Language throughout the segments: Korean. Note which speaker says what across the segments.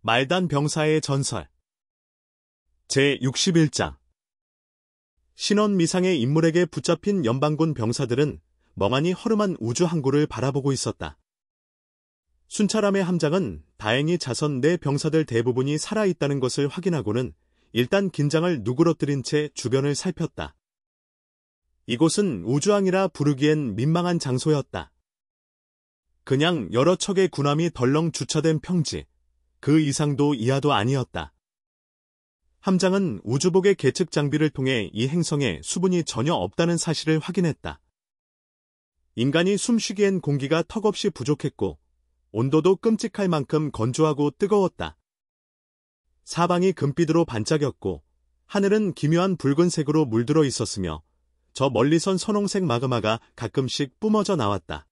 Speaker 1: 말단 병사의 전설 제61장 신원미상의 인물에게 붙잡힌 연방군 병사들은 멍하니 허름한 우주 항구를 바라보고 있었다. 순찰함의 함장은 다행히 자선 내 병사들 대부분이 살아있다는 것을 확인하고는 일단 긴장을 누그러뜨린 채 주변을 살폈다. 이곳은 우주항이라 부르기엔 민망한 장소였다. 그냥 여러 척의 군함이 덜렁 주차된 평지, 그 이상도 이하도 아니었다. 함장은 우주복의 계측 장비를 통해 이 행성에 수분이 전혀 없다는 사실을 확인했다. 인간이 숨쉬기엔 공기가 턱없이 부족했고 온도도 끔찍할 만큼 건조하고 뜨거웠다. 사방이 금빛으로 반짝였고 하늘은 기묘한 붉은색으로 물들어 있었으며 저 멀리선 선홍색 마그마가 가끔씩 뿜어져 나왔다.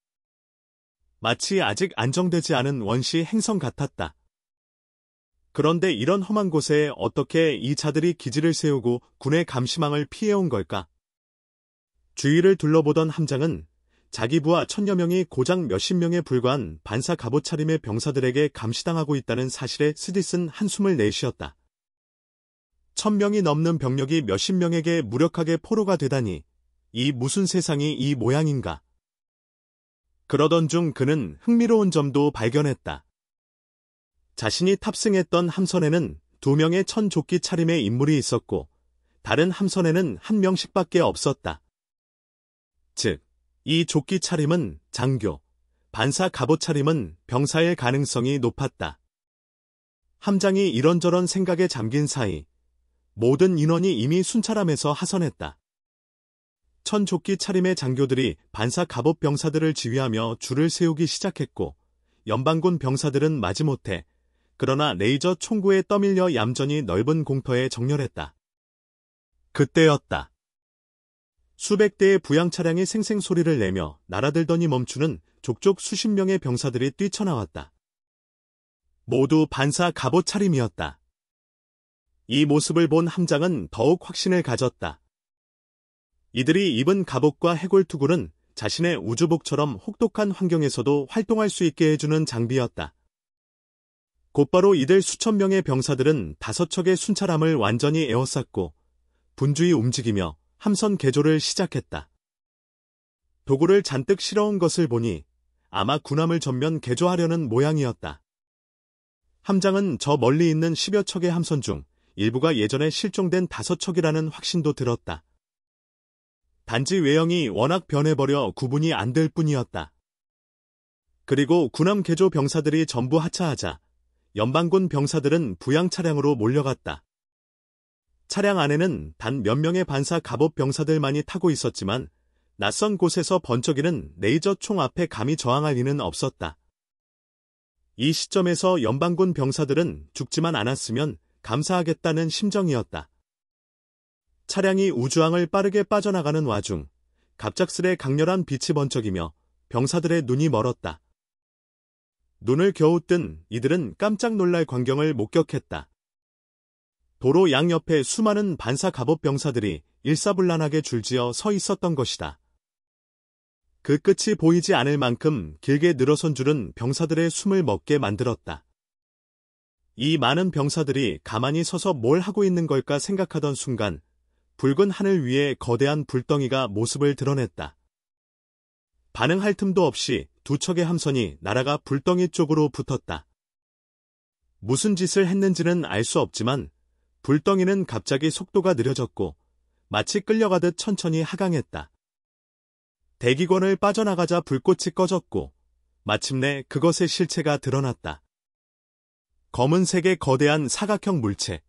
Speaker 1: 마치 아직 안정되지 않은 원시 행성 같았다. 그런데 이런 험한 곳에 어떻게 이 자들이 기지를 세우고 군의 감시망을 피해온 걸까? 주위를 둘러보던 함장은 자기 부하 1000여 명이 고작 몇십 명에 불과한 반사 갑옷 차림의 병사들에게 감시당하고 있다는 사실에 쓰디쓴 한숨을 내쉬었다. 1000명이 넘는 병력이 몇십 명에게 무력하게 포로가 되다니, 이 무슨 세상이 이 모양인가? 그러던 중 그는 흥미로운 점도 발견했다. 자신이 탑승했던 함선에는 2명의 천조끼 차림의 인물이 있었고 다른 함선에는 1명씩밖에 없었다. 즉, 이 조끼 차림은 장교, 반사 갑옷 차림은 병사일 가능성이 높았다. 함장이 이런저런 생각에 잠긴 사이 모든 인원이 이미 순찰함에서 하선했다. 천조끼 차림의 장교들이 반사 갑옷 병사들을 지휘하며 줄을 세우기 시작했고 연방군 병사들은 마지못해 그러나 레이저 총구에 떠밀려 얌전히 넓은 공터에 정렬했다. 그때였다. 수백 대의 부양 차량이 생생 소리를 내며 날아들더니 멈추는 족족 수십 명의 병사들이 뛰쳐나왔다. 모두 반사 갑옷 차림이었다. 이 모습을 본 함장은 더욱 확신을 가졌다. 이들이 입은 갑옷과 해골투구는 자신의 우주복처럼 혹독한 환경에서도 활동할 수 있게 해주는 장비였다. 곧바로 이들 수천 명의 병사들은 5척의 순찰함을 완전히 에워쌌고 분주히 움직이며 함선 개조를 시작했다. 도구를 잔뜩 실어온 것을 보니 아마 군함을 전면 개조하려는 모양이었다. 함장은 저 멀리 있는 10여 척의 함선 중 일부가 예전에 실종된 5척이라는 확신도 들었다. 단지 외형이 워낙 변해버려 구분이 안 될 뿐이었다. 그리고 군함 개조 병사들이 전부 하차하자 연방군 병사들은 부양 차량으로 몰려갔다. 차량 안에는 단 몇 명의 반사 갑옷 병사들만이 타고 있었지만 낯선 곳에서 번쩍이는 레이저 총 앞에 감히 저항할 리는 없었다. 이 시점에서 연방군 병사들은 죽지만 않았으면 감사하겠다는 심정이었다. 차량이 우주항을 빠르게 빠져나가는 와중 갑작스레 강렬한 빛이 번쩍이며 병사들의 눈이 멀었다. 눈을 겨우 뜬 이들은 깜짝 놀랄 광경을 목격했다. 도로 양옆에 수많은 반사 갑옷 병사들이 일사불란하게 줄지어 서 있었던 것이다. 그 끝이 보이지 않을 만큼 길게 늘어선 줄은 병사들의 숨을 멎게 만들었다. 이 많은 병사들이 가만히 서서 뭘 하고 있는 걸까 생각하던 순간 붉은 하늘 위에 거대한 불덩이가 모습을 드러냈다. 반응할 틈도 없이 2척의 함선이 날아가 불덩이 쪽으로 붙었다. 무슨 짓을 했는지는 알 수 없지만 불덩이는 갑자기 속도가 느려졌고 마치 끌려가듯 천천히 하강했다. 대기권을 빠져나가자 불꽃이 꺼졌고 마침내 그것의 실체가 드러났다. 검은색의 거대한 사각형 물체.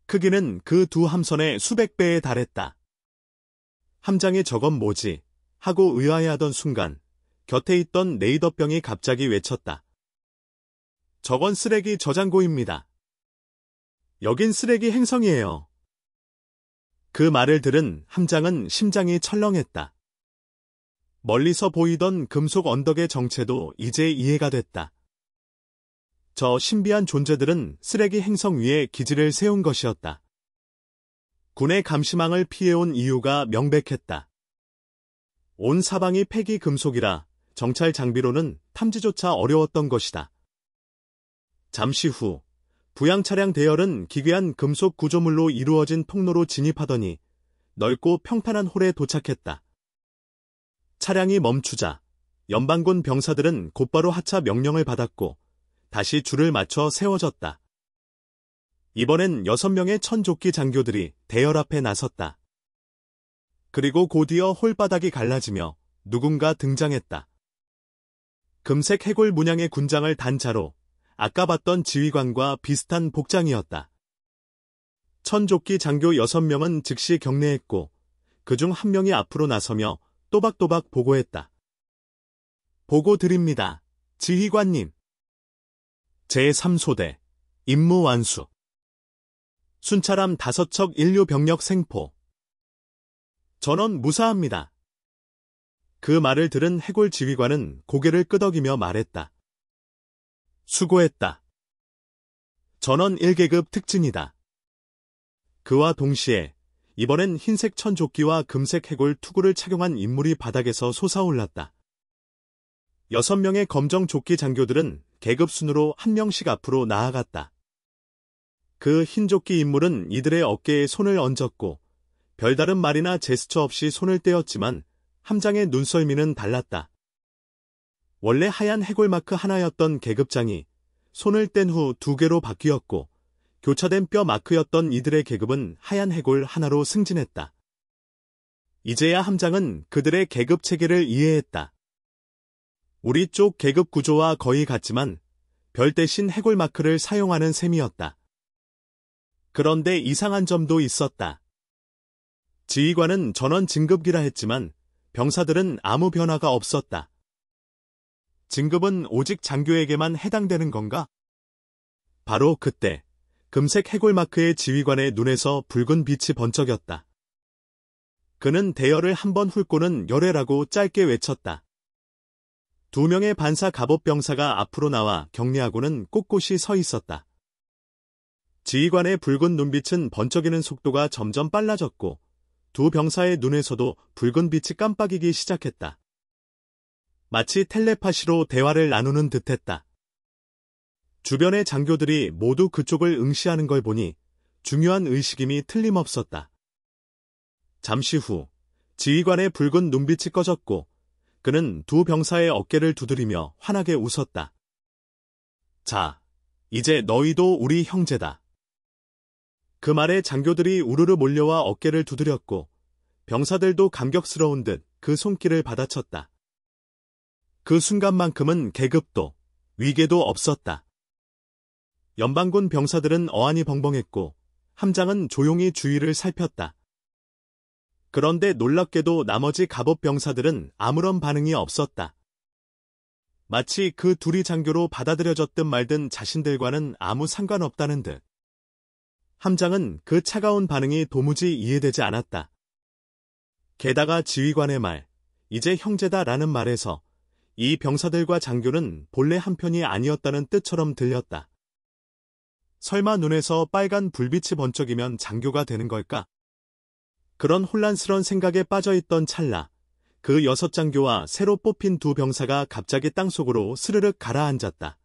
Speaker 1: 크기는 그 두 함선의 수백 배에 달했다. 함장이 저건 뭐지? 하고 의아해하던 순간 곁에 있던 레이더병이 갑자기 외쳤다. 저건 쓰레기 저장고입니다. 여긴 쓰레기 행성이에요. 그 말을 들은 함장은 심장이 철렁했다. 멀리서 보이던 금속 언덕의 정체도 이제 이해가 됐다. 저 신비한 존재들은 쓰레기 행성 위에 기지를 세운 것이었다. 군의 감시망을 피해온 이유가 명백했다. 온 사방이 폐기 금속이라 정찰 장비로는 탐지조차 어려웠던 것이다. 잠시 후 부양차량 대열은 기괴한 금속 구조물로 이루어진 통로로 진입하더니 넓고 평탄한 홀에 도착했다. 차량이 멈추자 연방군 병사들은 곧바로 하차 명령을 받았고 다시 줄을 맞춰 세워졌다. 이번엔 6명의 천조끼 장교들이 대열 앞에 나섰다. 그리고 곧이어 홀바닥이 갈라지며 누군가 등장했다. 금색 해골 문양의 군장을 단 차로 아까 봤던 지휘관과 비슷한 복장이었다. 천조끼 장교 6명은 즉시 경례했고 그중 한 명이 앞으로 나서며 또박또박 보고했다. 보고 드립니다. 지휘관님. 제3소대 임무 완수. 순찰함 5척 인류 병력 생포. 전원 무사합니다. 그 말을 들은 해골 지휘관은 고개를 끄덕이며 말했다. 수고했다. 전원 1계급 특진이다. 그와 동시에 이번엔 흰색 천조끼와 금색 해골 투구를 착용한 인물이 바닥에서 솟아올랐다. 6명의 검정 조끼 장교들은 계급 순으로 한 명씩 앞으로 나아갔다. 그 흰조끼 인물은 이들의 어깨에 손을 얹었고 별다른 말이나 제스처 없이 손을 떼었지만 함장의 눈썰미는 달랐다. 원래 하얀 해골 마크 하나였던 계급장이 손을 뗀 후 2개로 바뀌었고 교차된 뼈 마크였던 이들의 계급은 하얀 해골 하나로 승진했다. 이제야 함장은 그들의 계급 체계를 이해했다. 우리 쪽 계급 구조와 거의 같지만 별 대신 해골 마크를 사용하는 셈이었다. 그런데 이상한 점도 있었다. 지휘관은 전원 진급기라 했지만 병사들은 아무 변화가 없었다. 진급은 오직 장교에게만 해당되는 건가? 바로 그때 금색 해골 마크의 지휘관의 눈에서 붉은 빛이 번쩍였다. 그는 대열을 한번 훑고는 열애라고 짧게 외쳤다. 2명의 반사 갑옷 병사가 앞으로 나와 경례하고는 꼿꼿이 서 있었다. 지휘관의 붉은 눈빛은 번쩍이는 속도가 점점 빨라졌고 두 병사의 눈에서도 붉은 빛이 깜빡이기 시작했다. 마치 텔레파시로 대화를 나누는 듯했다. 주변의 장교들이 모두 그쪽을 응시하는 걸 보니 중요한 의식임이 틀림없었다. 잠시 후 지휘관의 붉은 눈빛이 꺼졌고 그는 두 병사의 어깨를 두드리며 환하게 웃었다. 자, 이제 너희도 우리 형제다. 그 말에 장교들이 우르르 몰려와 어깨를 두드렸고 병사들도 감격스러운 듯 그 손길을 받아쳤다. 그 순간만큼은 계급도 위계도 없었다. 연방군 병사들은 어안이 벙벙했고 함장은 조용히 주위를 살폈다. 그런데 놀랍게도 나머지 갑옷 병사들은 아무런 반응이 없었다. 마치 그 둘이 장교로 받아들여졌든 말든 자신들과는 아무 상관없다는 듯. 함장은 그 차가운 반응이 도무지 이해되지 않았다. 게다가 지휘관의 말, 이제 형제다라는 말에서 이 병사들과 장교는 본래 한편이 아니었다는 뜻처럼 들렸다. 설마 눈에서 빨간 불빛이 번쩍이면 장교가 되는 걸까? 그런 혼란스러운 생각에 빠져있던 찰나, 그 6장교와 새로 뽑힌 두 병사가 갑자기 땅속으로 스르륵 가라앉았다.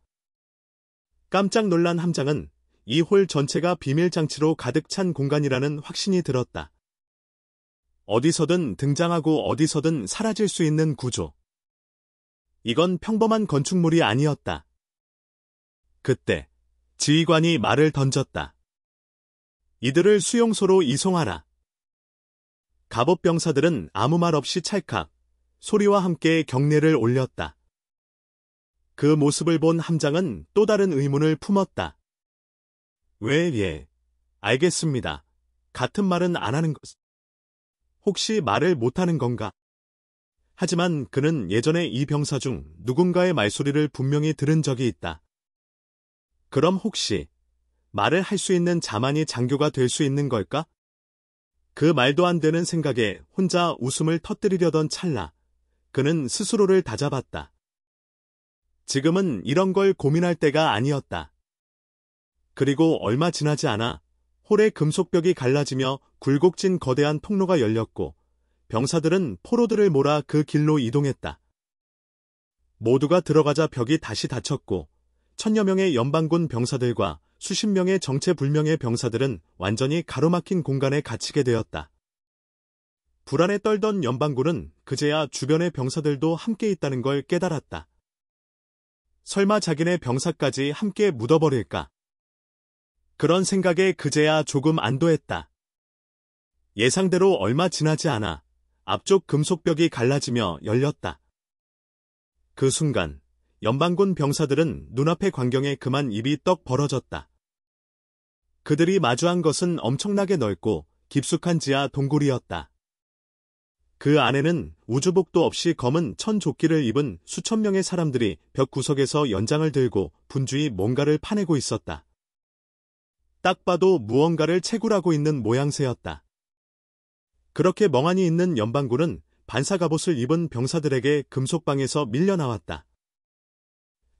Speaker 1: 깜짝 놀란 함장은 이 홀 전체가 비밀장치로 가득 찬 공간이라는 확신이 들었다. 어디서든 등장하고 어디서든 사라질 수 있는 구조. 이건 평범한 건축물이 아니었다. 그때 지휘관이 말을 던졌다. 이들을 수용소로 이송하라. 갑옷 병사들은 아무 말 없이 찰칵 소리와 함께 경례를 올렸다. 그 모습을 본 함장은 또 다른 의문을 품었다. 왜, 예, 알겠습니다. 같은 말은 안 하는 것. 혹시 말을 못하는 건가? 하지만 그는 예전에 이 병사 중 누군가의 말소리를 분명히 들은 적이 있다. 그럼 혹시 말을 할 수 있는 자만이 장교가 될 수 있는 걸까? 그 말도 안 되는 생각에 혼자 웃음을 터뜨리려던 찰나, 그는 스스로를 다잡았다. 지금은 이런 걸 고민할 때가 아니었다. 그리고 얼마 지나지 않아 홀의 금속벽이 갈라지며 굴곡진 거대한 통로가 열렸고 병사들은 포로들을 몰아 그 길로 이동했다. 모두가 들어가자 벽이 다시 닫혔고 천여 명의 연방군 병사들과 수십 명의 정체불명의 병사들은 완전히 가로막힌 공간에 갇히게 되었다. 불안에 떨던 연방군은 그제야 주변의 병사들도 함께 있다는 걸 깨달았다. 설마 자기네 병사까지 함께 묻어버릴까? 그런 생각에 그제야 조금 안도했다. 예상대로 얼마 지나지 않아 앞쪽 금속벽이 갈라지며 열렸다. 그 순간 연방군 병사들은 눈앞의 광경에 그만 입이 떡 벌어졌다. 그들이 마주한 것은 엄청나게 넓고 깊숙한 지하 동굴이었다. 그 안에는 우주복도 없이 검은 천조끼를 입은 수천 명의 사람들이 벽 구석에서 연장을 들고 분주히 뭔가를 파내고 있었다. 딱 봐도 무언가를 채굴하고 있는 모양새였다. 그렇게 멍하니 있는 연방군은 반사갑옷을 입은 병사들에게 금속방에서 밀려 나왔다.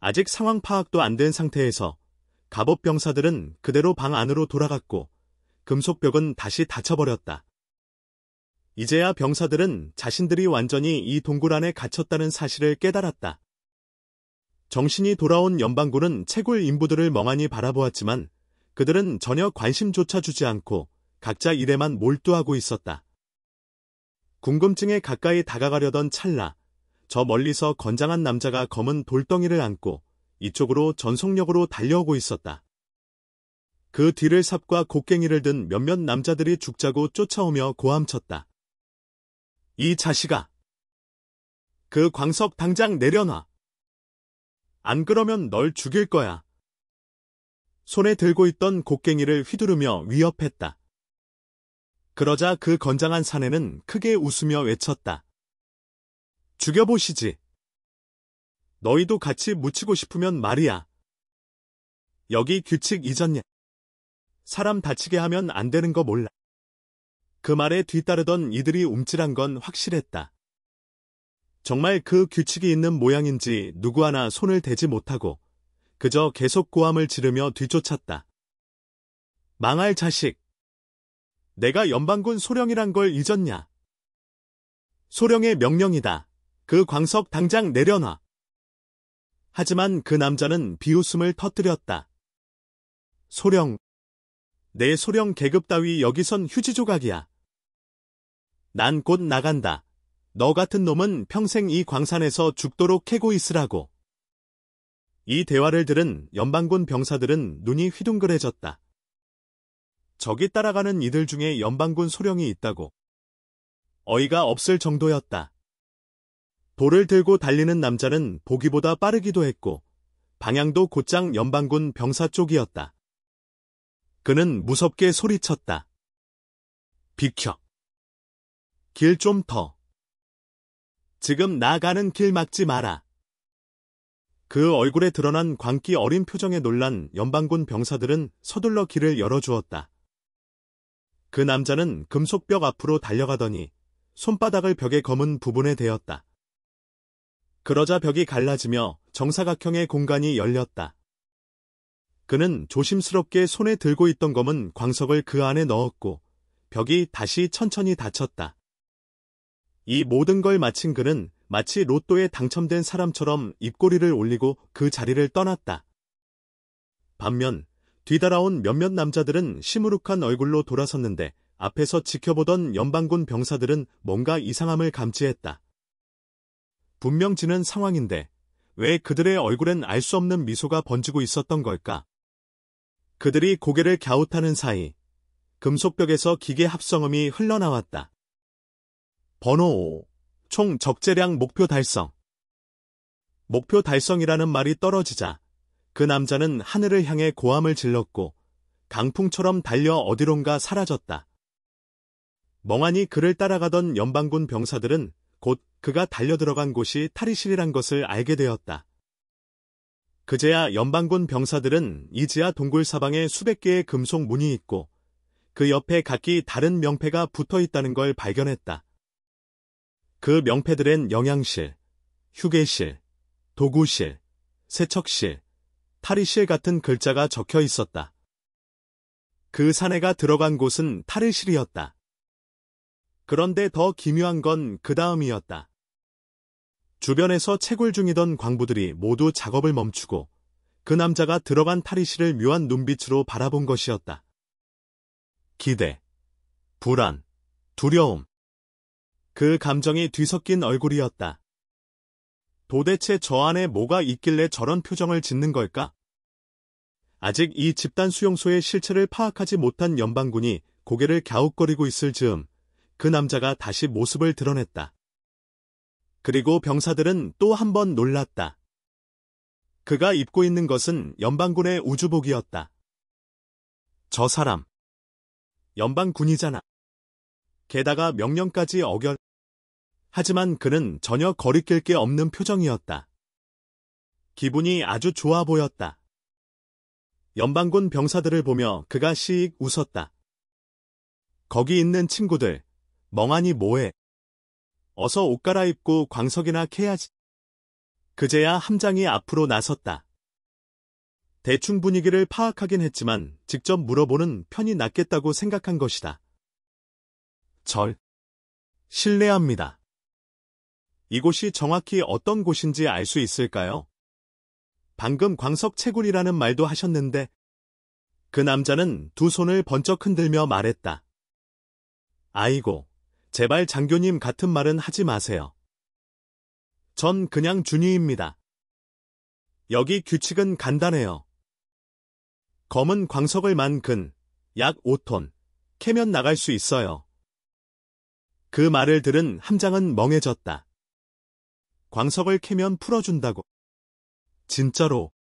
Speaker 1: 아직 상황 파악도 안 된 상태에서 갑옷 병사들은 그대로 방 안으로 돌아갔고 금속벽은 다시 닫혀버렸다. 이제야 병사들은 자신들이 완전히 이 동굴 안에 갇혔다는 사실을 깨달았다. 정신이 돌아온 연방군은 채굴 인부들을 멍하니 바라보았지만 그들은 전혀 관심조차 주지 않고 각자 일에만 몰두하고 있었다. 궁금증에 가까이 다가가려던 찰나, 저 멀리서 건장한 남자가 검은 돌덩이를 안고 이쪽으로 전속력으로 달려오고 있었다. 그 뒤를 삽과 곡괭이를 든 몇몇 남자들이 죽자고 쫓아오며 고함쳤다. 이 자식아! 그 광석 당장 내려놔! 안 그러면 널 죽일 거야. 손에 들고 있던 곡괭이를 휘두르며 위협했다. 그러자 그 건장한 사내는 크게 웃으며 외쳤다. 죽여보시지. 너희도 같이 묻히고 싶으면 말이야. 여기 규칙 잊었냐? 사람 다치게 하면 안 되는 거 몰라. 그 말에 뒤따르던 이들이 움찔한 건 확실했다. 정말 그 규칙이 있는 모양인지 누구 하나 손을 대지 못하고 그저 계속 고함을 지르며 뒤쫓았다. 망할 자식! 내가 연방군 소령이란 걸 잊었냐? 소령의 명령이다. 그 광석 당장 내려놔. 하지만 그 남자는 비웃음을 터뜨렸다. 소령. 내 소령 계급 따위 여기선 휴지 조각이야. 난 곧 나간다. 너 같은 놈은 평생 이 광산에서 죽도록 캐고 있으라고. 이 대화를 들은 연방군 병사들은 눈이 휘둥그레졌다. 저기 따라가는 이들 중에 연방군 소령이 있다고. 어이가 없을 정도였다. 돌을 들고 달리는 남자는 보기보다 빠르기도 했고 방향도 곧장 연방군 병사 쪽이었다. 그는 무섭게 소리쳤다. 비켜. 길 좀 더. 지금 나가는 길 막지 마라. 그 얼굴에 드러난 광기 어린 표정에 놀란 연방군 병사들은 서둘러 길을 열어주었다. 그 남자는 금속벽 앞으로 달려가더니 손바닥을 벽의 검은 부분에 대었다. 그러자 벽이 갈라지며 정사각형의 공간이 열렸다. 그는 조심스럽게 손에 들고 있던 검은 광석을 그 안에 넣었고 벽이 다시 천천히 닫혔다. 이 모든 걸 마친 그는 마치 로또에 당첨된 사람처럼 입꼬리를 올리고 그 자리를 떠났다. 반면 뒤따라온 몇몇 남자들은 시무룩한 얼굴로 돌아섰는데 앞에서 지켜보던 연방군 병사들은 뭔가 이상함을 감지했다. 분명 지는 상황인데 왜 그들의 얼굴엔 알 수 없는 미소가 번지고 있었던 걸까? 그들이 고개를 갸웃하는 사이 금속벽에서 기계 합성음이 흘러나왔다. 번호 5. 총 적재량 목표 달성. 목표 달성이라는 말이 떨어지자 그 남자는 하늘을 향해 고함을 질렀고 강풍처럼 달려 어디론가 사라졌다. 멍하니 그를 따라가던 연방군 병사들은 곧 그가 달려들어간 곳이 탈의실이란 것을 알게 되었다. 그제야 연방군 병사들은 이 지하 동굴 사방에 수백 개의 금속 문이 있고 그 옆에 각기 다른 명패가 붙어 있다는 걸 발견했다. 그 명패들엔 영양실, 휴게실, 도구실, 세척실, 탈의실 같은 글자가 적혀 있었다. 그 사내가 들어간 곳은 탈의실이었다. 그런데 더 기묘한 건 그 다음이었다. 주변에서 채굴 중이던 광부들이 모두 작업을 멈추고 그 남자가 들어간 탈의실을 묘한 눈빛으로 바라본 것이었다. 기대, 불안, 두려움. 그 감정이 뒤섞인 얼굴이었다. 도대체 저 안에 뭐가 있길래 저런 표정을 짓는 걸까? 아직 이 집단 수용소의 실체를 파악하지 못한 연방군이 고개를 갸웃거리고 있을 즈음 그 남자가 다시 모습을 드러냈다. 그리고 병사들은 또 한 번 놀랐다. 그가 입고 있는 것은 연방군의 우주복이었다. 저 사람, 연방군이잖아. 게다가 명령까지 어겨. 하지만 그는 전혀 거리낄 게 없는 표정이었다. 기분이 아주 좋아 보였다. 연방군 병사들을 보며 그가 시익 웃었다. 거기 있는 친구들, 멍하니 뭐해? 어서 옷 갈아입고 광석이나 캐야지. 그제야 함장이 앞으로 나섰다. 대충 분위기를 파악하긴 했지만 직접 물어보는 편이 낫겠다고 생각한 것이다. 절 실례합니다. 이곳이 정확히 어떤 곳인지 알 수 있을까요? 방금 광석 채굴이라는 말도 하셨는데. 그 남자는 두 손을 번쩍 흔들며 말했다. 아이고, 제발 장교님 같은 말은 하지 마세요. 전 그냥 준이입니다. 여기 규칙은 간단해요. 검은 광석을 만 근, 약 5톤, 캐면 나갈 수 있어요. 그 말을 들은 함장은 멍해졌다. 광석을 캐면 풀어준다고. 진짜로.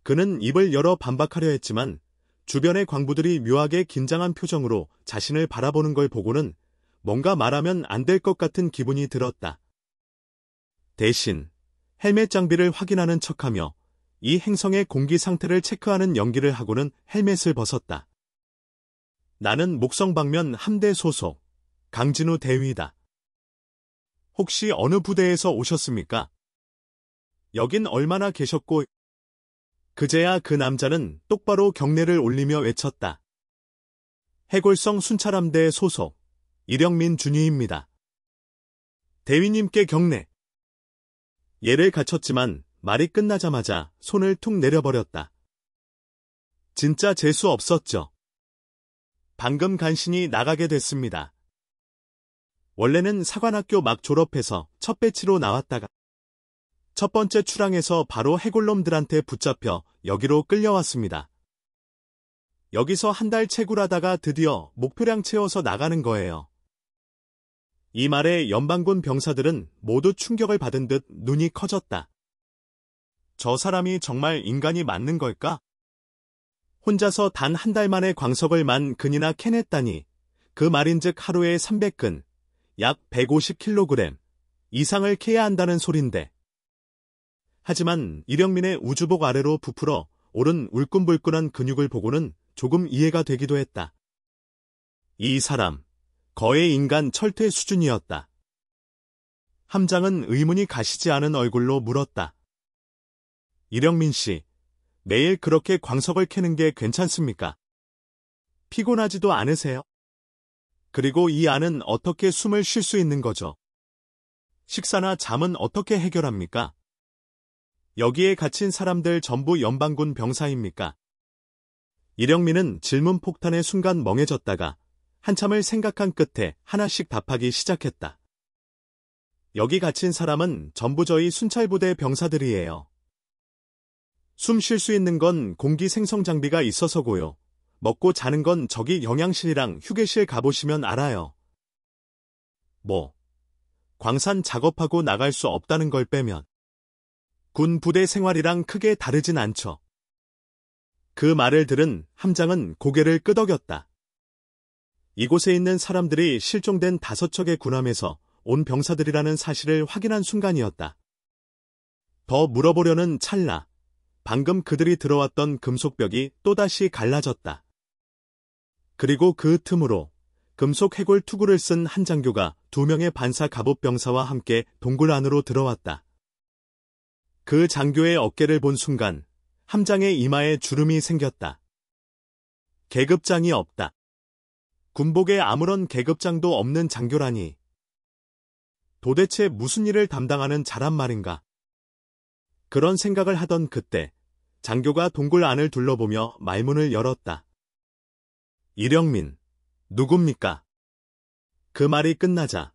Speaker 1: 그는 입을 열어 반박하려 했지만 주변의 광부들이 묘하게 긴장한 표정으로 자신을 바라보는 걸 보고는 뭔가 말하면 안 될 것 같은 기분이 들었다. 대신 헬멧 장비를 확인하는 척하며 이 행성의 공기 상태를 체크하는 연기를 하고는 헬멧을 벗었다. 나는 목성방면 함대 소속 강진우 대위다. 혹시 어느 부대에서 오셨습니까? 여긴 얼마나 계셨고. 그제야 그 남자는 똑바로 경례를 올리며 외쳤다. 해골성 순찰함대 소속 이령민 준위입니다. 대위님께 경례. 예를 갖췄지만 말이 끝나자마자 손을 툭 내려버렸다. 진짜 재수 없었죠. 방금 간신히 나가게 됐습니다. 원래는 사관학교 막 졸업해서 첫 배치로 나왔다가 첫 번째 출항에서 바로 해골놈들한테 붙잡혀 여기로 끌려왔습니다. 여기서 한 달 채굴하다가 드디어 목표량 채워서 나가는 거예요. 이 말에 연방군 병사들은 모두 충격을 받은 듯 눈이 커졌다. 저 사람이 정말 인간이 맞는 걸까? 혼자서 단 한 달 만에 광석을 만 근이나 캐냈다니. 그 말인즉 하루에 300근, 약 150kg 이상을 캐야 한다는 소린데. 하지만 이령민의 우주복 아래로 부풀어 오른 울끈불끈한 근육을 보고는 조금 이해가 되기도 했다. 이 사람, 거의 인간 철퇴 수준이었다. 함장은 의문이 가시지 않은 얼굴로 물었다. 이령민 씨, 매일 그렇게 광석을 캐는 게 괜찮습니까? 피곤하지도 않으세요? 그리고 이 안은 어떻게 숨을 쉴 수 있는 거죠? 식사나 잠은 어떻게 해결합니까? 여기에 갇힌 사람들 전부 연방군 병사입니까? 이령민은 질문 폭탄의 순간 멍해졌다가 한참을 생각한 끝에 하나씩 답하기 시작했다. 여기 갇힌 사람은 전부 저희 순찰부대 병사들이에요. 숨 쉴 수 있는 건 공기 생성 장비가 있어서고요. 먹고 자는 건 저기 영양실이랑 휴게실 가보시면 알아요. 뭐, 광산 작업하고 나갈 수 없다는 걸 빼면 군 부대 생활이랑 크게 다르진 않죠. 그 말을 들은 함장은 고개를 끄덕였다. 이곳에 있는 사람들이 실종된 5척의 군함에서 온 병사들이라는 사실을 확인한 순간이었다. 더 물어보려는 찰나, 방금 그들이 들어왔던 금속벽이 또다시 갈라졌다. 그리고 그 틈으로 금속 해골 투구를 쓴 한 장교가 2명의 반사 갑옷 병사와 함께 동굴 안으로 들어왔다. 그 장교의 어깨를 본 순간 함장의 이마에 주름이 생겼다. 계급장이 없다. 군복에 아무런 계급장도 없는 장교라니. 도대체 무슨 일을 담당하는 자란 말인가? 그런 생각을 하던 그때 장교가 동굴 안을 둘러보며 말문을 열었다. 이령민, 누굽니까? 그 말이 끝나자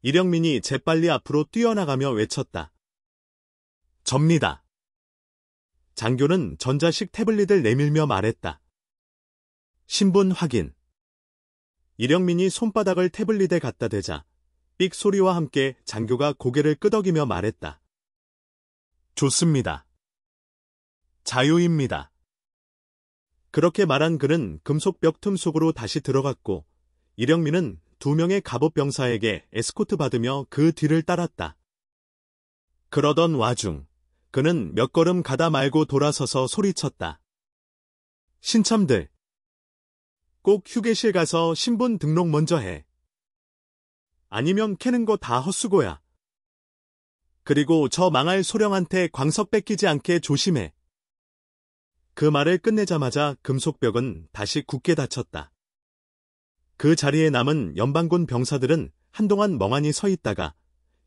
Speaker 1: 이령민이 재빨리 앞으로 뛰어나가며 외쳤다. 접니다. 장교는 전자식 태블릿을 내밀며 말했다. 신분 확인. 이령민이 손바닥을 태블릿에 갖다 대자 삑 소리와 함께 장교가 고개를 끄덕이며 말했다. 좋습니다. 자유입니다. 그렇게 말한 그는 금속벽 틈 속으로 다시 들어갔고 이령민은 2명의 갑옷병사에게 에스코트 받으며 그 뒤를 따랐다. 그러던 와중 그는 몇 걸음 가다 말고 돌아서서 소리쳤다. 신참들, 꼭 휴게실 가서 신분 등록 먼저 해. 아니면 캐는 거 다 헛수고야. 그리고 저 망할 소령한테 광석 뺏기지 않게 조심해. 그 말을 끝내자마자 금속벽은 다시 굳게 닫혔다. 그 자리에 남은 연방군 병사들은 한동안 멍하니 서 있다가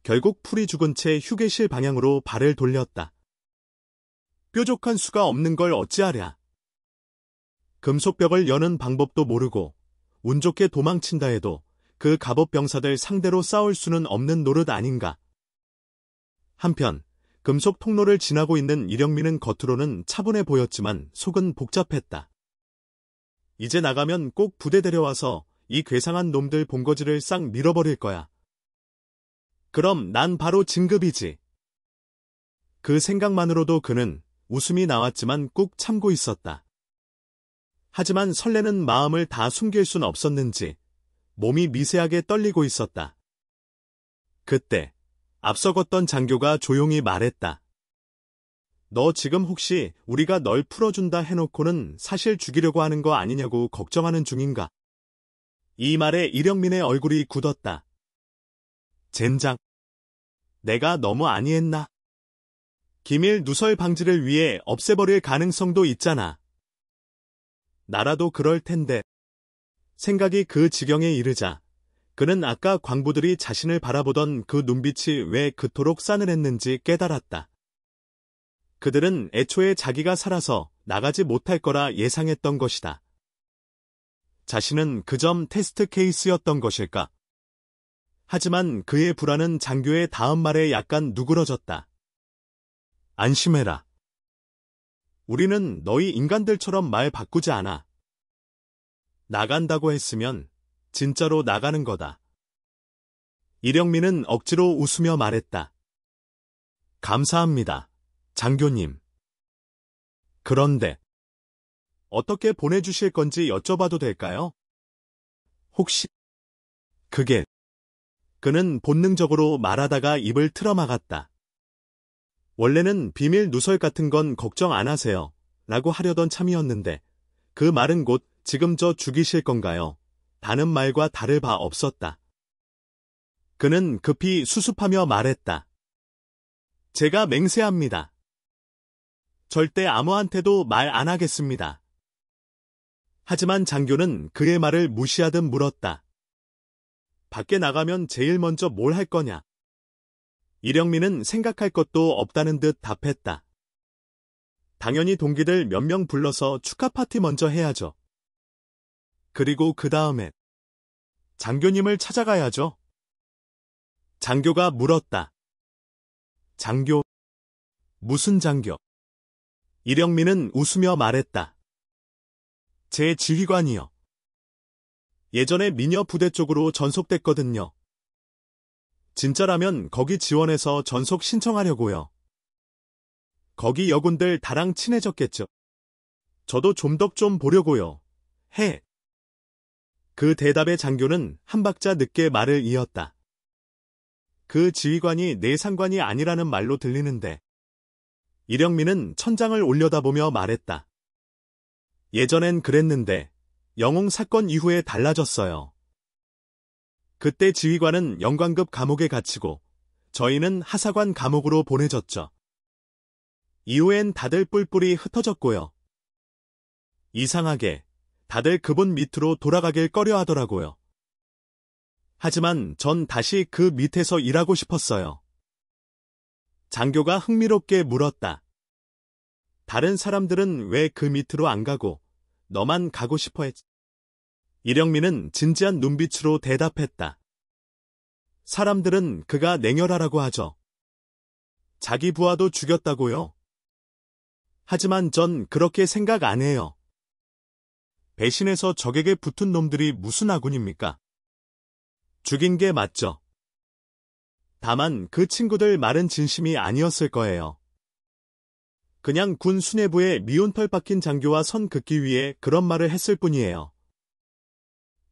Speaker 1: 결국 풀이 죽은 채 휴게실 방향으로 발을 돌렸다. 뾰족한 수가 없는 걸 어찌하랴. 금속벽을 여는 방법도 모르고 운 좋게 도망친다 해도 그 갑옷병사들 상대로 싸울 수는 없는 노릇 아닌가. 한편 금속 통로를 지나고 있는 이령민은 겉으로는 차분해 보였지만 속은 복잡했다. 이제 나가면 꼭 부대 데려와서 이 괴상한 놈들 본거지를 싹 밀어버릴 거야. 그럼 난 바로 진급이지. 그 생각만으로도 그는 웃음이 나왔지만 꾹 참고 있었다. 하지만 설레는 마음을 다 숨길 순 없었는지 몸이 미세하게 떨리고 있었다. 그때 앞서 걷던 장교가 조용히 말했다. 너 지금 혹시 우리가 널 풀어준다 해놓고는 사실 죽이려고 하는 거 아니냐고 걱정하는 중인가? 이 말에 이령민의 얼굴이 굳었다. 젠장. 내가 너무 아니했나? 기밀 누설 방지를 위해 없애버릴 가능성도 있잖아. 나라도 그럴 텐데. 생각이 그 지경에 이르자 그는 아까 광부들이 자신을 바라보던 그 눈빛이 왜 그토록 싸늘했는지 깨달았다. 그들은 애초에 자기가 살아서 나가지 못할 거라 예상했던 것이다. 자신은 그 점 테스트 케이스였던 것일까? 하지만 그의 불안은 장교의 다음 말에 약간 누그러졌다. 안심해라. 우리는 너희 인간들처럼 말 바꾸지 않아. 나간다고 했으면 진짜로 나가는 거다. 이령민은 억지로 웃으며 말했다. 감사합니다, 장교님. 그런데 어떻게 보내주실 건지 여쭤봐도 될까요? 혹시 그는 본능적으로 말하다가 입을 틀어막았다. 원래는 비밀 누설 같은 건 걱정 안 하세요 라고 하려던 참이었는데 그 말은 곧 지금 저 죽이실 건가요? 다는 말과 다를 바 없었다. 그는 급히 수습하며 말했다. 제가 맹세합니다. 절대 아무한테도 말 안 하겠습니다. 하지만 장교는 그의 말을 무시하듯 물었다. 밖에 나가면 제일 먼저 뭘 할 거냐? 이령민은 생각할 것도 없다는 듯 답했다. 당연히 동기들 몇 명 불러서 축하 파티 먼저 해야죠. 그리고 그 다음에 장교님을 찾아가야죠. 장교가 물었다. 장교? 무슨 장교? 이령민은 웃으며 말했다. 제 지휘관이요. 예전에 미녀 부대 쪽으로 전속됐거든요. 진짜라면 거기 지원해서 전속 신청하려고요. 거기 여군들 다랑 친해졌겠죠. 저도 좀덕 좀 보려고요. 해. 그 대답에 장교는 한 박자 늦게 말을 이었다. 그 지휘관이 내 상관이 아니라는 말로 들리는데. 이령민은 천장을 올려다보며 말했다. 예전엔 그랬는데 영웅 사건 이후에 달라졌어요. 그때 지휘관은 영관급 감옥에 갇히고 저희는 하사관 감옥으로 보내졌죠. 이후엔 다들 뿔뿔이 흩어졌고요. 이상하게 다들 그분 밑으로 돌아가길 꺼려 하더라고요. 하지만 전 다시 그 밑에서 일하고 싶었어요. 장교가 흥미롭게 물었다. 다른 사람들은 왜 그 밑으로 안 가고 너만 가고 싶어 했지? 이령민은 진지한 눈빛으로 대답했다. 사람들은 그가 냉혈하라고 하죠. 자기 부하도 죽였다고요. 하지만 전 그렇게 생각 안 해요. 배신해서 적에게 붙은 놈들이 무슨 아군입니까? 죽인 게 맞죠. 다만 그 친구들 말은 진심이 아니었을 거예요. 그냥 군 수뇌부에 미운털 박힌 장교와 선 긋기 위해 그런 말을 했을 뿐이에요.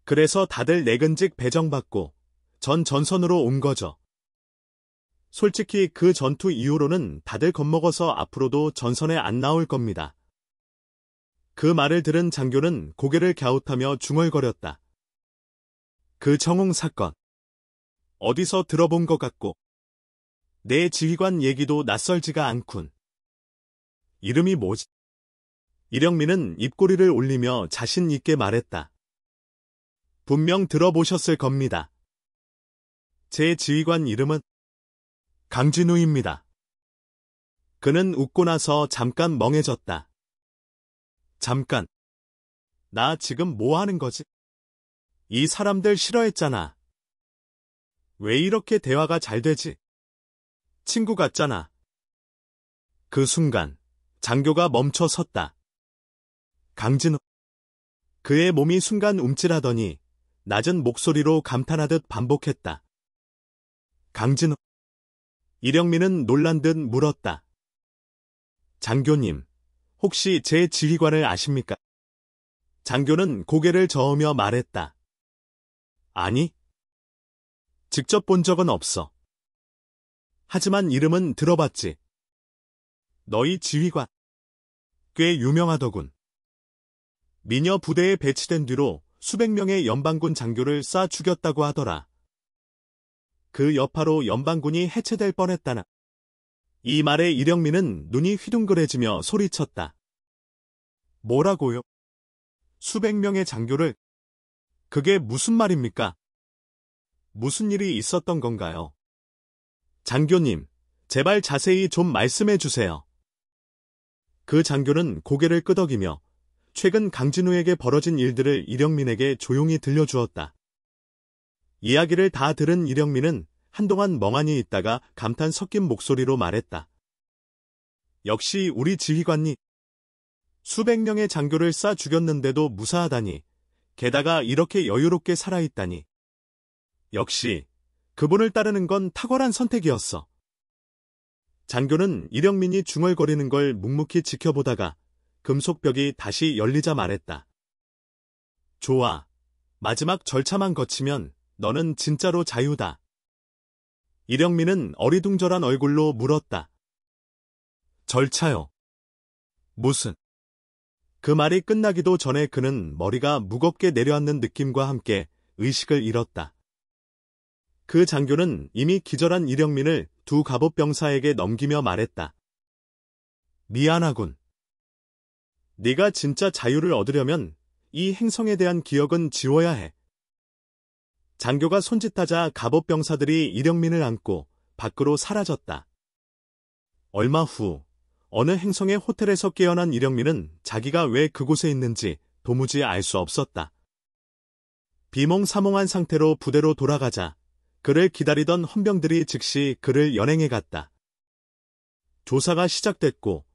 Speaker 1: 그래서 다들 내근직 배정받고 전 전선으로 온 거죠. 솔직히 그 전투 이후로는 다들 겁먹어서 앞으로도 전선에 안 나올 겁니다. 그 말을 들은 장교는 고개를 갸웃하며 중얼거렸다. 그 정홍 사건. 어디서 들어본 것 같고 내 지휘관 얘기도 낯설지가 않군. 이름이 뭐지? 이령민은 입꼬리를 올리며 자신 있게 말했다. 분명 들어보셨을 겁니다. 제 지휘관 이름은 강진우입니다. 그는 웃고 나서 잠깐 멍해졌다. 잠깐. 나 지금 뭐 하는 거지? 이 사람들 싫어했잖아. 왜 이렇게 대화가 잘 되지? 친구 같잖아. 그 순간 장교가 멈춰 섰다. 강진우. 그의 몸이 순간 움찔하더니 낮은 목소리로 감탄하듯 반복했다. 강진우. 이령민은 놀란 듯 물었다. 장교님, 혹시 제 지휘관을 아십니까? 장교는 고개를 저으며 말했다. 아니. 직접 본 적은 없어. 하지만 이름은 들어봤지. 너희 지휘관. 꽤 유명하더군. 미녀 부대에 배치된 뒤로 수백 명의 연방군 장교를 쏴 죽였다고 하더라. 그 여파로 연방군이 해체될 뻔했다나. 이 말에 이령민은 눈이 휘둥그레지며 소리쳤다. 뭐라고요? 수백 명의 장교를? 그게 무슨 말입니까? 무슨 일이 있었던 건가요? 장교님, 제발 자세히 좀 말씀해 주세요. 그 장교는 고개를 끄덕이며 최근 강진우에게 벌어진 일들을 이령민에게 조용히 들려주었다. 이야기를 다 들은 이령민은 한동안 멍하니 있다가 감탄 섞인 목소리로 말했다. 역시 우리 지휘관이 수백 명의 장교를 쏴 죽였는데도 무사하다니, 게다가 이렇게 여유롭게 살아있다니. 역시 그분을 따르는 건 탁월한 선택이었어. 장교는 이령민이 중얼거리는 걸 묵묵히 지켜보다가 금속벽이 다시 열리자 말했다. 좋아. 마지막 절차만 거치면 너는 진짜로 자유다. 이령민은 어리둥절한 얼굴로 물었다. 절차요? 무슨? 그 말이 끝나기도 전에 그는 머리가 무겁게 내려앉는 느낌과 함께 의식을 잃었다. 그 장교는 이미 기절한 이령민을 두 갑옷병사에게 넘기며 말했다. 미안하군. 네가 진짜 자유를 얻으려면 이 행성에 대한 기억은 지워야 해. 장교가 손짓하자 갑옷병사들이 이령민을 안고 밖으로 사라졌다. 얼마 후 어느 행성의 호텔에서 깨어난 이령민은 자기가 왜 그곳에 있는지 도무지 알 수 없었다. 비몽사몽한 상태로 부대로 돌아가자 그를 기다리던 헌병들이 즉시 그를 연행해 갔다. 조사가 시작됐고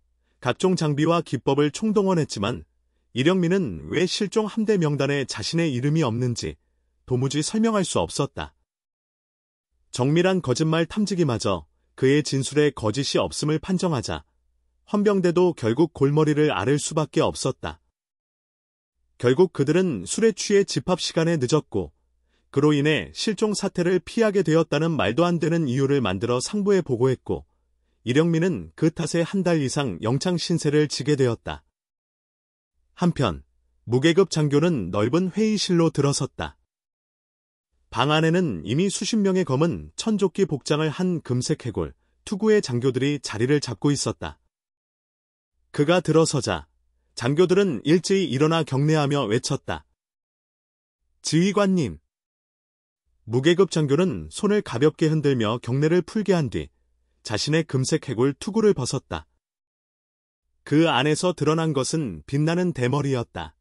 Speaker 1: 각종 장비와 기법을 총동원했지만 이령민은 왜 실종 함대 명단에 자신의 이름이 없는지 도무지 설명할 수 없었다. 정밀한 거짓말 탐지기마저 그의 진술에 거짓이 없음을 판정하자 헌병대도 결국 골머리를 앓을 수밖에 없었다. 결국 그들은 술에 취해 집합 시간에 늦었고 그로 인해 실종 사태를 피하게 되었다는 말도 안 되는 이유를 만들어 상부에 보고했고 이령민은 그 탓에 한 달 이상 영창 신세를 지게 되었다. 한편 무계급 장교는 넓은 회의실로 들어섰다. 방 안에는 이미 수십 명의 검은 천조끼 복장을 한 금색 해골, 투구의 장교들이 자리를 잡고 있었다. 그가 들어서자 장교들은 일제히 일어나 경례하며 외쳤다. 지휘관님. 무계급 장교는 손을 가볍게 흔들며 경례를 풀게 한 뒤 자신의 금색 해골 투구를 벗었다. 그 안에서 드러난 것은 빛나는 대머리였다.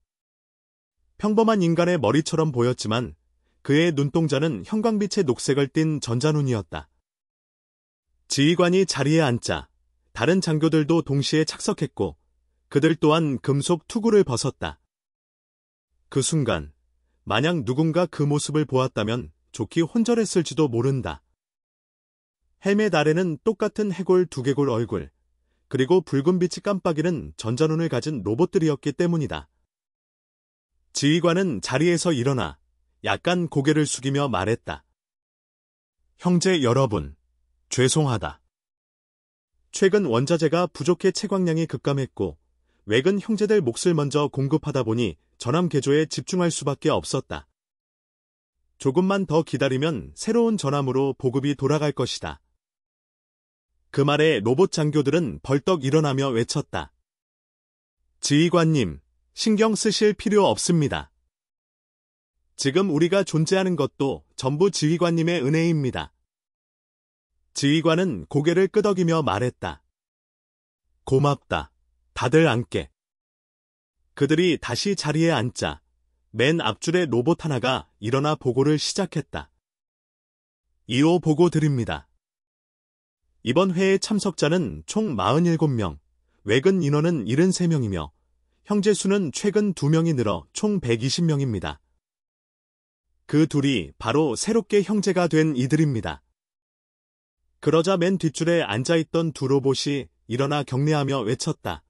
Speaker 1: 평범한 인간의 머리처럼 보였지만 그의 눈동자는 형광빛의 녹색을 띤 전자눈이었다. 지휘관이 자리에 앉자 다른 장교들도 동시에 착석했고 그들 또한 금속 투구를 벗었다. 그 순간 만약 누군가 그 모습을 보았다면 좋게 혼절했을지도 모른다. 헬멧 아래는 똑같은 해골 두개골 얼굴, 그리고 붉은 빛이 깜빡이는 전자눈을 가진 로봇들이었기 때문이다. 지휘관은 자리에서 일어나 약간 고개를 숙이며 말했다. 형제 여러분, 죄송하다. 최근 원자재가 부족해 채광량이 급감했고 외근 형제들 몫을 먼저 공급하다 보니 전함 개조에 집중할 수밖에 없었다. 조금만 더 기다리면 새로운 전함으로 보급이 돌아갈 것이다. 그 말에 로봇 장교들은 벌떡 일어나며 외쳤다. 지휘관님, 신경 쓰실 필요 없습니다. 지금 우리가 존재하는 것도 전부 지휘관님의 은혜입니다. 지휘관은 고개를 끄덕이며 말했다. 고맙다. 다들 앉게. 그들이 다시 자리에 앉자 맨 앞줄의 로봇 하나가 일어나 보고를 시작했다. 2호 보고 드립니다. 이번 회의 참석자는 총 47명, 외근 인원은 73명이며 형제 수는 최근 2명이 늘어 총 120명입니다. 그 둘이 바로 새롭게 형제가 된 이들입니다. 그러자 맨 뒷줄에 앉아있던 두 로봇이 일어나 경례하며 외쳤다.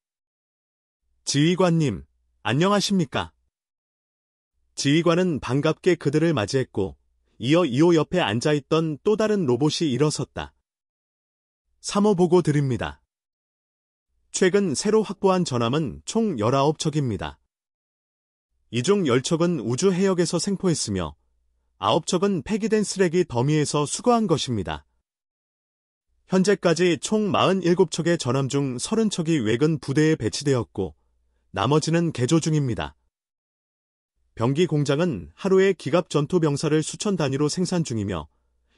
Speaker 1: 지휘관님, 안녕하십니까? 지휘관은 반갑게 그들을 맞이했고 이어 2호 옆에 앉아있던 또 다른 로봇이 일어섰다. 3호 보고 드립니다. 최근 새로 확보한 전함은 총 19척입니다. 이 중 10척은 우주 해역에서 생포했으며 9척은 폐기된 쓰레기 더미에서 수거한 것입니다. 현재까지 총 47척의 전함 중 30척이 외근 부대에 배치되었고 나머지는 개조 중입니다. 병기 공장은 하루에 기갑 전투 병사를 수천 단위로 생산 중이며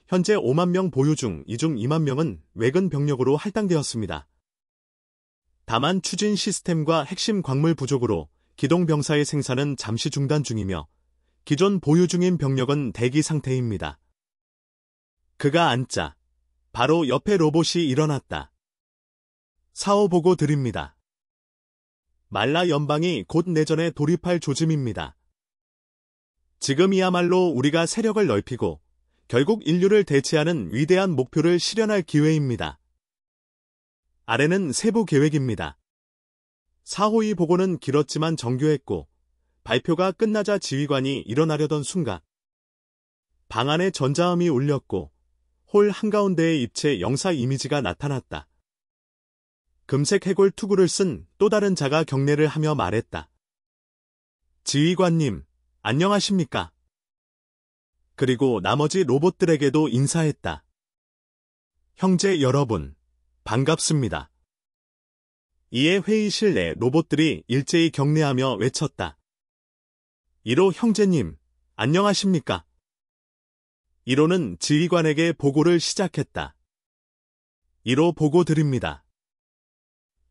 Speaker 1: 현재 5만 명 보유 중 이 중 2만 명은 외근 병력으로 할당되었습니다. 다만 추진 시스템과 핵심 광물 부족으로 기동 병사의 생산은 잠시 중단 중이며 기존 보유 중인 병력은 대기 상태입니다. 그가 앉자 바로 옆에 로봇이 일어났다. 4호 보고 드립니다. 말라 연방이 곧 내전에 돌입할 조짐입니다. 지금이야말로 우리가 세력을 넓히고 결국 인류를 대체하는 위대한 목표를 실현할 기회입니다. 아래는 세부 계획입니다. 4호의 보고는 길었지만 정교했고 발표가 끝나자 지휘관이 일어나려던 순간 방 안에 전자음이 울렸고 홀 한가운데의 입체 영사 이미지가 나타났다. 금색 해골 투구를 쓴 또 다른 자가 경례를 하며 말했다. 지휘관님, 안녕하십니까? 그리고 나머지 로봇들에게도 인사했다. 형제 여러분, 반갑습니다. 이에 회의실 내 로봇들이 일제히 경례하며 외쳤다. 1호 형제님, 안녕하십니까? 1호는 지휘관에게 보고를 시작했다. 1호 보고 드립니다.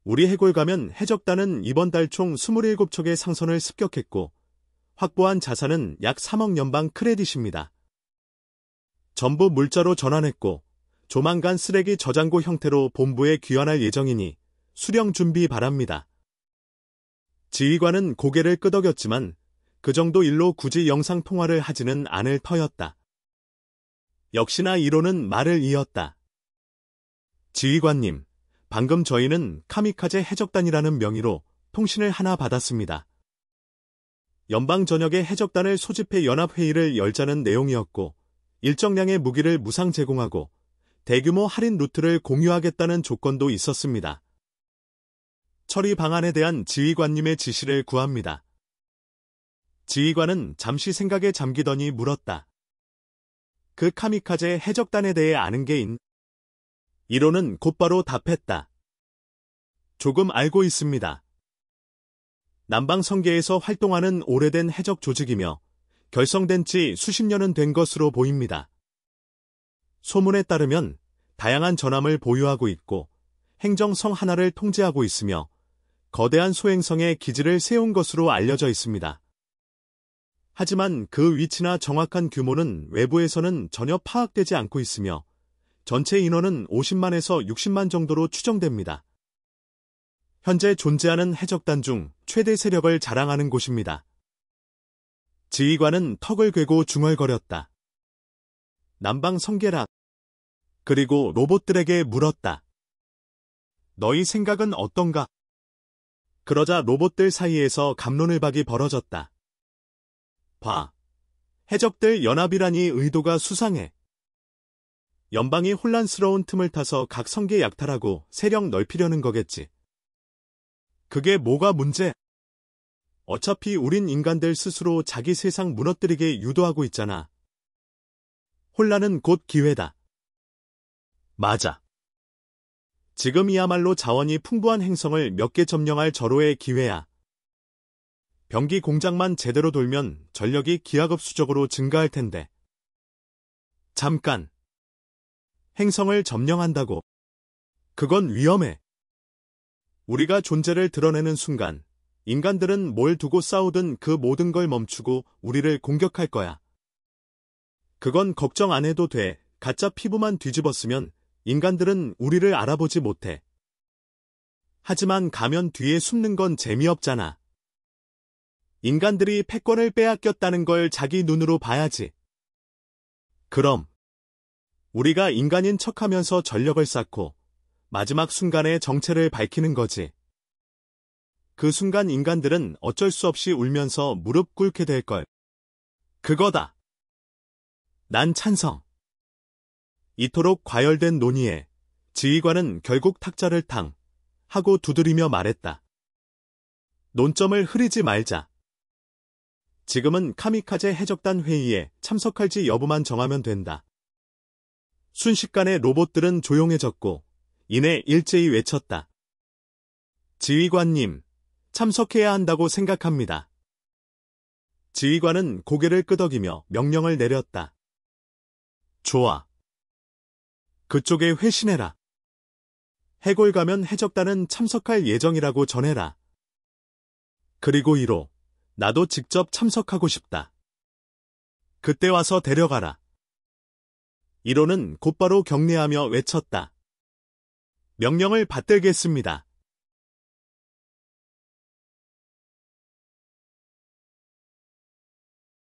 Speaker 1: 우리 해골 가면 해적단은 이번 달 총 27척의 상선을 습격했고 확보한 자산은 약 3억 연방 크레딧입니다. 전부 물자로 전환했고 조만간 쓰레기 저장고 형태로 본부에 귀환할 예정이니 수령 준비 바랍니다. 지휘관은 고개를 끄덕였지만 그 정도 일로 굳이 영상통화를 하지는 않을 터였다. 역시나 1호는 말을 이었다. 지휘관님, 방금 저희는 카미카제 해적단이라는 명의로 통신을 하나 받았습니다. 연방 전역에 해적단을 소집해 연합회의를 열자는 내용이었고 일정량의 무기를 무상 제공하고 대규모 할인 루트를 공유하겠다는 조건도 있었습니다. 처리 방안에 대한 지휘관님의 지시를 구합니다. 지휘관은 잠시 생각에 잠기더니 물었다. 그 카미카제 해적단에 대해 아는 게 있나? 1호는 곧바로 답했다. 조금 알고 있습니다. 남방성계에서 활동하는 오래된 해적 조직이며 결성된 지 수십 년은 된 것으로 보입니다. 소문에 따르면 다양한 전함을 보유하고 있고 행정성 하나를 통제하고 있으며 거대한 소행성에 기지를 세운 것으로 알려져 있습니다. 하지만 그 위치나 정확한 규모는 외부에서는 전혀 파악되지 않고 있으며 전체 인원은 50만에서 60만 정도로 추정됩니다. 현재 존재하는 해적단 중 최대 세력을 자랑하는 곳입니다. 지휘관은 턱을 괴고 중얼거렸다. 남방 성계라. 그리고 로봇들에게 물었다. 너희 생각은 어떤가? 그러자 로봇들 사이에서 갑론을박이 벌어졌다. 봐. 해적들 연합이라니 의도가 수상해. 연방이 혼란스러운 틈을 타서 각 성계 약탈하고 세력 넓히려는 거겠지. 그게 뭐가 문제? 어차피 우린 인간들 스스로 자기 세상 무너뜨리게 유도하고 있잖아. 혼란은 곧 기회다. 맞아. 지금이야말로 자원이 풍부한 행성을 몇 개 점령할 절호의 기회야. 병기 공장만 제대로 돌면 전력이 기하급수적으로 증가할 텐데. 잠깐. 행성을 점령한다고. 그건 위험해. 우리가 존재를 드러내는 순간 인간들은 뭘 두고 싸우든 그 모든 걸 멈추고 우리를 공격할 거야. 그건 걱정 안 해도 돼. 가짜 피부만 뒤집었으면 인간들은 우리를 알아보지 못해. 하지만 가면 뒤에 숨는 건 재미없잖아. 인간들이 패권을 빼앗겼다는 걸 자기 눈으로 봐야지. 그럼 우리가 인간인 척하면서 전력을 쌓고 마지막 순간에 정체를 밝히는 거지. 그 순간 인간들은 어쩔 수 없이 울면서 무릎 꿇게 될걸. 그거다. 난 찬성. 이토록 과열된 논의에 지휘관은 결국 탁자를 탕 하고 두드리며 말했다. 논점을 흐리지 말자. 지금은 카미카제 해적단 회의에 참석할지 여부만 정하면 된다. 순식간에 로봇들은 조용해졌고 이내 일제히 외쳤다. 지휘관님, 참석해야 한다고 생각합니다. 지휘관은 고개를 끄덕이며 명령을 내렸다. 좋아. 그쪽에 회신해라. 해골 가면 해적단은 참석할 예정이라고 전해라. 그리고 1호, 나도 직접 참석하고 싶다. 그때 와서 데려가라. 1호는 곧바로 격려하며 외쳤다. 명령을 받들겠습니다.